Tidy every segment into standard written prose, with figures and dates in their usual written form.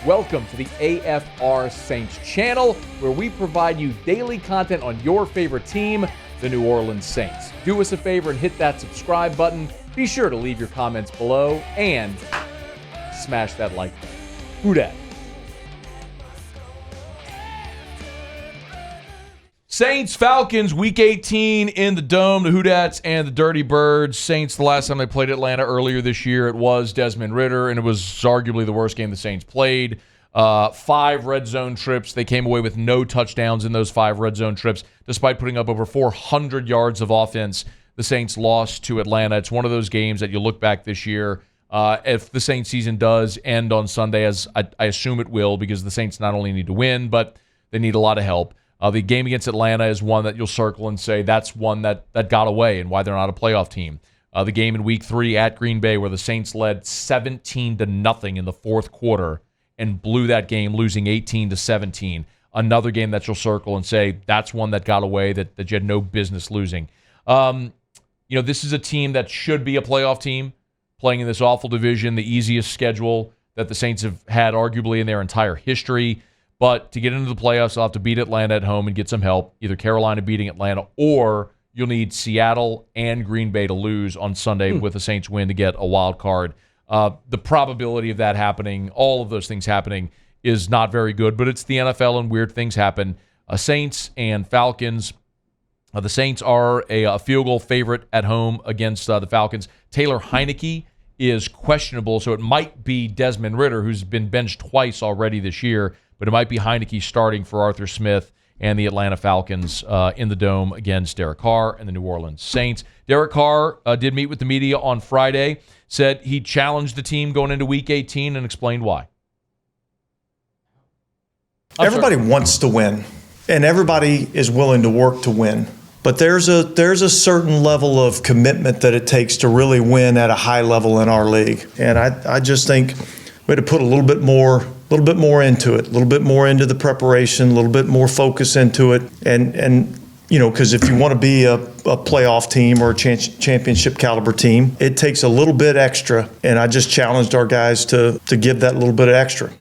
Welcome to the AFR Saints channel, where we provide you daily content on your favorite team, the New Orleans Saints. Do us a favor and hit that subscribe button. Be sure to leave your comments below and smash that like button. Who dat? Saints, Falcons, Week 18 in the Dome, the Houdats and the Dirty Birds. Saints, the last time they played Atlanta earlier this year, it was Desmond Ridder, and it was arguably the worst game the Saints played. 5 red zone trips. They came away with no touchdowns in those 5 red zone trips, despite putting up over 400 yards of offense. The Saints lost to Atlanta. It's one of those games that you look back this year. If the Saints season does end on Sunday, as I assume it will, because the Saints not only need to win, but they need a lot of help. The game against Atlanta is one that you'll circle and say that's one that got away and why they're not a playoff team. The game in Week 3 at Green Bay, where the Saints led 17-0 in the fourth quarter and blew that game, losing 18-17. Another game that you'll circle and say that's one that got away that you had no business losing. This is a team that should be a playoff team, playing in this awful division, the easiest schedule that the Saints have had arguably in their entire history. But to get into the playoffs, they'll have to beat Atlanta at home and get some help, either Carolina beating Atlanta, or you'll need Seattle and Green Bay to lose on Sunday with the Saints win to get a wild card. The probability of that happening, all of those things happening, is not very good, but it's the NFL and weird things happen. Saints and Falcons. The Saints are a field goal favorite at home against the Falcons. Taylor Heineke is questionable, so it might be Desmond Ridder, who's been benched twice already this year, but it might be Heineke starting for Arthur Smith and the Atlanta Falcons in the Dome against Derek Carr and the New Orleans Saints. Derek Carr did meet with the media on Friday, said he challenged the team going into Week 18 and explained why. Everybody wants to win, and everybody is willing to work to win. But there's a certain level of commitment that it takes to really win at a high level in our league. And I just think we had to put a little bit more into it, a little bit more into the preparation, a little bit more focus into it. And because if you want to be a playoff team or a championship caliber team, it takes a little bit extra. And I just challenged our guys to give that little bit of extra.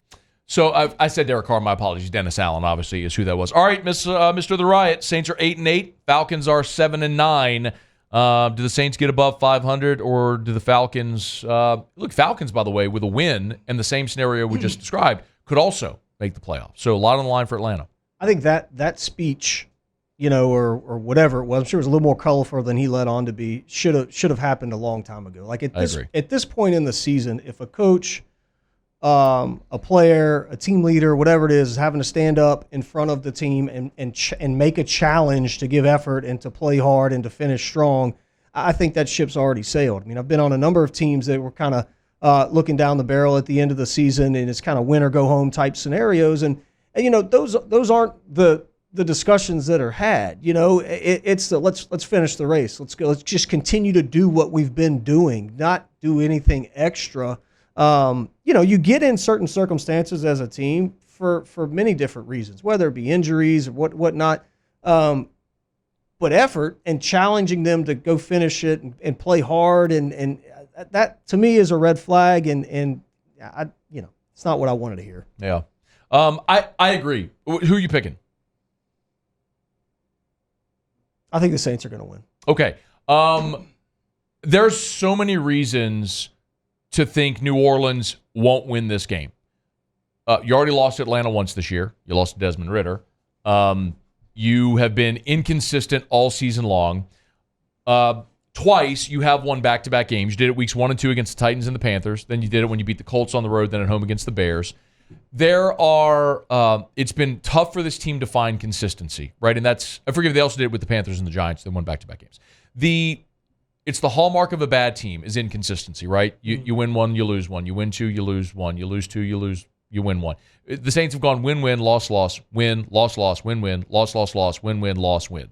So I said Derek Carr, my apologies. Dennis Allen, obviously, is who that was. All right, Mr. The Riot. Saints are 8-8. Falcons are 7-9. Do the Saints get above 500, or do the Falcons? Look, Falcons, by the way, with a win and the same scenario we just described, could also make the playoffs. So a lot on the line for Atlanta. I think that speech, or whatever it was, I'm sure it was a little more colorful than he led on to be. Should have happened a long time ago. Like at this point in the season, if a coach, a player, a team leader, whatever it is having to stand up in front of the team and make a challenge to give effort and to play hard and to finish strong, I think that ship's already sailed. I mean, I've been on a number of teams that were kind of looking down the barrel at the end of the season, and it's kind of win or go home type scenarios, and those aren't the discussions that are had. It's the let's finish the race. Let's go. Let's just continue to do what we've been doing, not do anything extra. You get in certain circumstances as a team for many different reasons, whether it be injuries or whatnot. But effort and challenging them to go finish it and play hard and that to me is a red flag. And it's not what I wanted to hear. Yeah. I agree. Who are you picking? I think the Saints are going to win. Okay. There's so many reasons to think New Orleans won't win this game. You already lost to Atlanta once this year. You lost to Desmond Ridder. You have been inconsistent all season long. Twice, you have won back-to-back games. You did it weeks 1 and 2 against the Titans and the Panthers. Then you did it when you beat the Colts on the road, then at home against the Bears. It's been tough for this team to find consistency, right? And that's, I forget if they also did it with the Panthers and the Giants. They won back-to-back games. It's the hallmark of a bad team is inconsistency, right? You win one, you lose one. You win two, you lose one. You lose two, you win one. The Saints have gone win, loss, win, loss, win, loss, win, loss, win.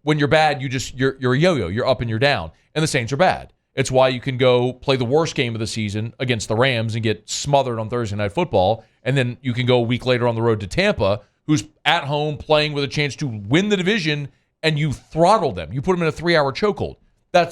When you're bad, you're a yo-yo. You're up and you're down. And the Saints are bad. It's why you can go play the worst game of the season against the Rams and get smothered on Thursday Night Football, and then you can go a week later on the road to Tampa, who's at home playing with a chance to win the division, and you throttle them. You put them in a 3-hour chokehold.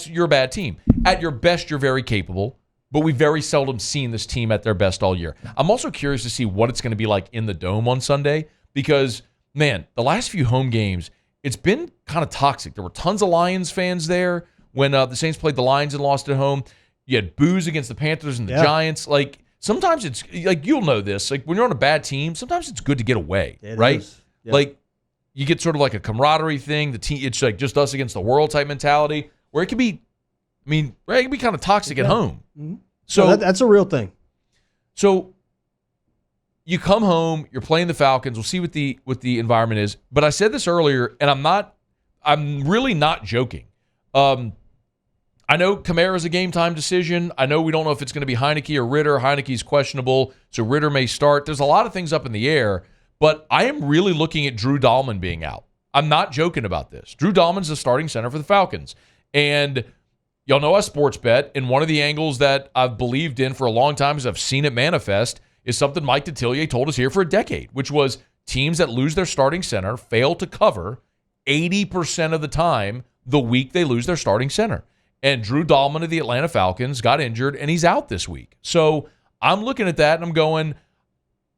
You're a bad team. At your best, you're very capable. but we've very seldom seen this team at their best all year. I'm also curious to see what it's going to be like in the Dome on Sunday because, man, the last few home games, it's been kind of toxic. There were tons of Lions fans there when the Saints played the Lions and lost at home. You had boos against the Panthers and the Giants. Like, sometimes it's, like, you'll know this. Like, when you're on a bad team, sometimes it's good to get away, right? Yep. Like, you get sort of like a camaraderie thing. The team, it's like just us against the world type mentality where it can be, it can be kind of toxic at home. Mm-hmm. So that's a real thing. So you come home, you're playing the Falcons. We'll see what the environment is. But I said this earlier, and I'm really not joking. I know Kamara's a game time decision. I know we don't know if it's going to be Heineke or Ritter. Heineke's questionable, so Ritter may start. There's a lot of things up in the air, but I am really looking at Drew Dahlman being out. I'm not joking about this. Drew Dahlman's the starting center for the Falcons. And y'all know I sports bet, and one of the angles that I've believed in for a long time, as I've seen it manifest, is something Mike Detillier told us here for a decade, which was teams that lose their starting center fail to cover 80% of the time the week they lose their starting center. And Drew Dahlman of the Atlanta Falcons got injured, and he's out this week. So I'm looking at that, and I'm going,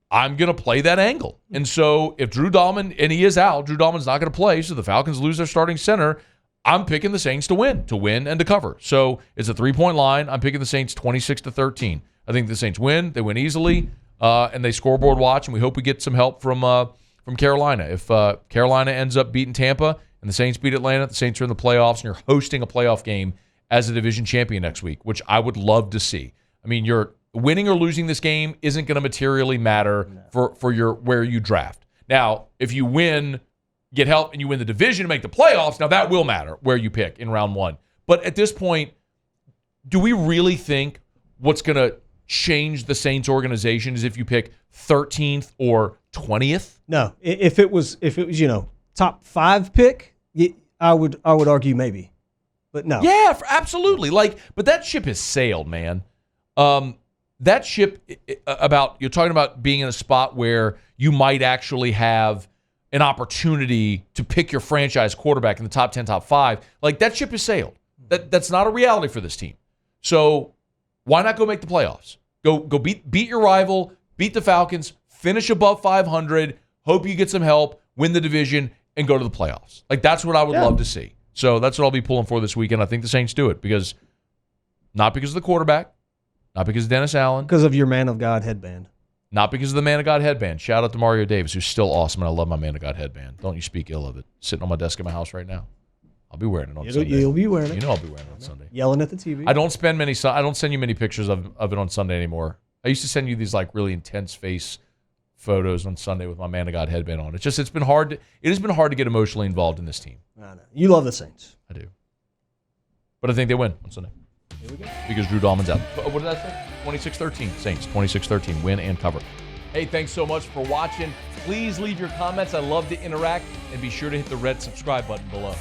I'm going to play that angle. And so if Drew Dahlman, and he is out, Drew Dahlman's not going to play, so the Falcons lose their starting center, I'm picking the Saints to win and to cover. So it's a 3-point line. I'm picking the Saints 26-13. I think the Saints win. They win easily, and they scoreboard watch, and we hope we get some help from Carolina. If Carolina ends up beating Tampa and the Saints beat Atlanta, the Saints are in the playoffs, and you're hosting a playoff game as a division champion next week, which I would love to see. I mean, you're winning or losing this game isn't going to materially matter for your where you draft. Now, if you win, get help, and you win the division and make the playoffs, now that will matter where you pick in round one. But at this point, do we really think what's going to change the Saints organization is if you pick 13th or 20th? No. If it was top 5 pick, I would argue maybe. But no. Yeah, absolutely. But that ship has sailed, man. That ship you're talking about being in a spot where you might actually have an opportunity to pick your franchise quarterback in the top 10, top 5. Like, that ship has sailed. That's not a reality for this team. So why not go make the playoffs? Go beat your rival, beat the Falcons, finish above 500, hope you get some help, win the division, and go to the playoffs. Like, that's what I would love to see. So that's what I'll be pulling for this weekend. I think the Saints do it not because of the quarterback, not because of Dennis Allen. Because of your Man of God headband. Not because of the Man of God headband. Shout out to Mario Davis, who's still awesome, and I love my Man of God headband. Don't you speak ill of it. Sitting on my desk in my house right now. I'll be wearing it on Sunday. You'll be wearing it. You know I'll be wearing it on Sunday. Yelling at the TV. I don't send you many pictures of it on Sunday anymore. I used to send you these really intense face photos on Sunday with my Man of God headband on. It has been hard to get emotionally involved in this team. I know. You love the Saints. I do. But I think they win on Sunday. Here we go. Because Drew Dahlman's out. What did I say? 26-13. Saints, 26-13. Win and cover. Hey, thanks so much for watching. Please leave your comments. I love to interact. And be sure to hit the red subscribe button below.